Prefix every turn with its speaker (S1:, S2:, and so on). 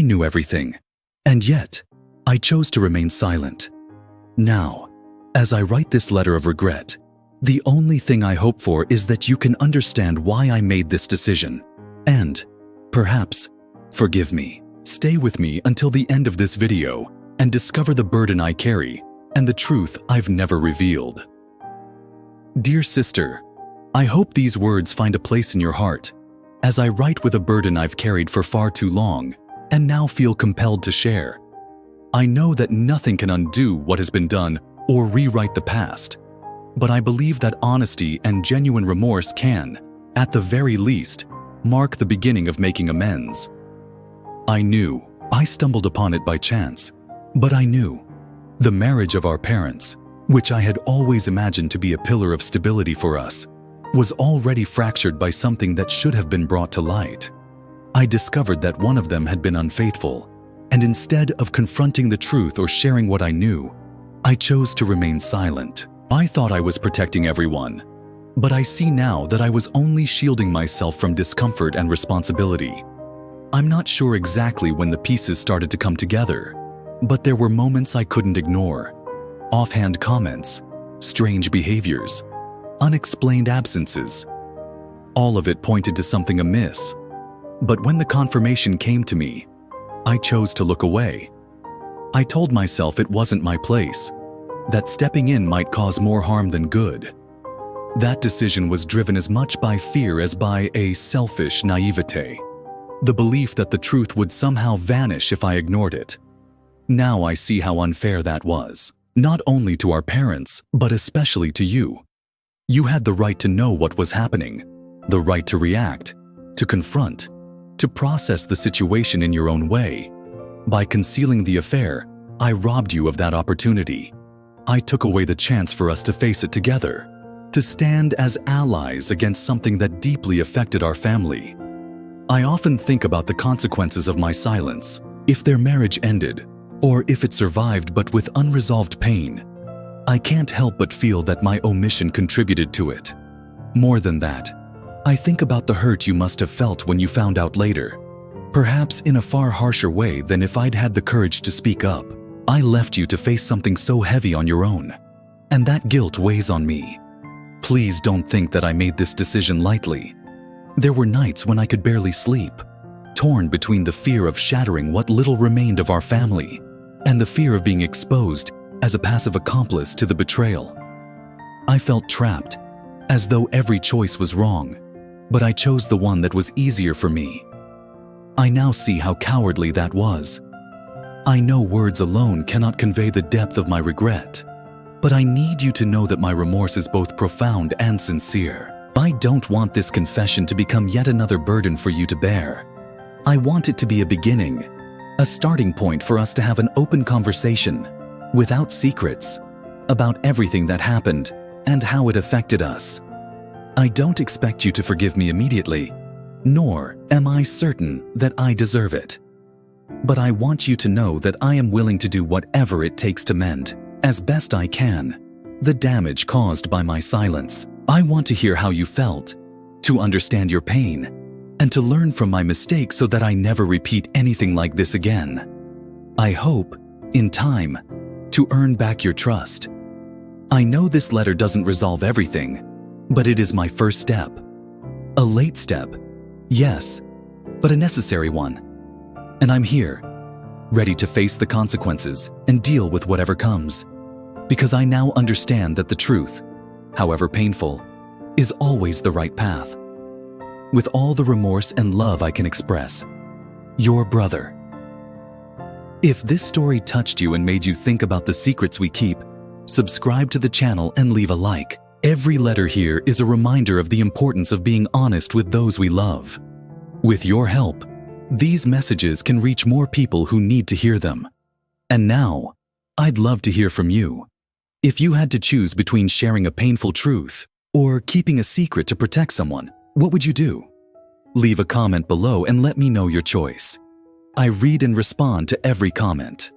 S1: I knew everything, and yet I chose to remain silent. Now, as I write this letter of regret, the only thing I hope for is that you can understand why I made this decision, and, perhaps, forgive me. Stay with me until the end of this video and discover the burden I carry and the truth I've never revealed. Dear sister, I hope these words find a place in your heart as I write with a burden I've carried for far too long and now feel compelled to share. I know that nothing can undo what has been done or rewrite the past, but I believe that honesty and genuine remorse can, at the very least, mark the beginning of making amends. I knew I stumbled upon it by chance, but I knew the marriage of our parents, which I had always imagined to be a pillar of stability for us, was already fractured by something that should have been brought to light. I discovered that one of them had been unfaithful, and instead of confronting the truth or sharing what I knew, I chose to remain silent. I thought I was protecting everyone, but I see now that I was only shielding myself from discomfort and responsibility. I'm not sure exactly when the pieces started to come together, but there were moments I couldn't ignore. Offhand comments, strange behaviors, unexplained absences. All of it pointed to something amiss. But when the confirmation came to me, I chose to look away. I told myself it wasn't my place, that stepping in might cause more harm than good. That decision was driven as much by fear as by a selfish naivete, the belief that the truth would somehow vanish if I ignored it. Now I see how unfair that was, not only to our parents, but especially to you. You had the right to know what was happening, the right to react, to confront, to process the situation in your own way. By concealing the affair, I robbed you of that opportunity. I took away the chance for us to face it together, to stand as allies against something that deeply affected our family. I often think about the consequences of my silence. If their marriage ended, or if it survived but with unresolved pain, I can't help but feel that my omission contributed to it. More than that, I think about the hurt you must have felt when you found out later, perhaps in a far harsher way than if I'd had the courage to speak up. I left you to face something so heavy on your own, and that guilt weighs on me. Please don't think that I made this decision lightly. There were nights when I could barely sleep, torn between the fear of shattering what little remained of our family and the fear of being exposed as a passive accomplice to the betrayal. I felt trapped, as though every choice was wrong, but I chose the one that was easier for me. I now see how cowardly that was. I know words alone cannot convey the depth of my regret, but I need you to know that my remorse is both profound and sincere. I don't want this confession to become yet another burden for you to bear. I want it to be a beginning, a starting point for us to have an open conversation, without secrets, about everything that happened and how it affected us. I don't expect you to forgive me immediately, nor am I certain that I deserve it. But I want you to know that I am willing to do whatever it takes to mend, as best I can, the damage caused by my silence. I want to hear how you felt, to understand your pain, and to learn from my mistakes so that I never repeat anything like this again. I hope, in time, to earn back your trust. I know this letter doesn't resolve everything, but it is my first step. A late step, yes, but a necessary one. And I'm here, ready to face the consequences and deal with whatever comes, because I now understand that the truth, however painful, is always the right path. With all the remorse and love I can express, your brother. If this story touched you and made you think about the secrets we keep, subscribe to the channel and leave a like. Every letter here is a reminder of the importance of being honest with those we love. With your help, these messages can reach more people who need to hear them. And now, I'd love to hear from you. If you had to choose between sharing a painful truth or keeping a secret to protect someone, what would you do? Leave a comment below and let me know your choice. I read and respond to every comment.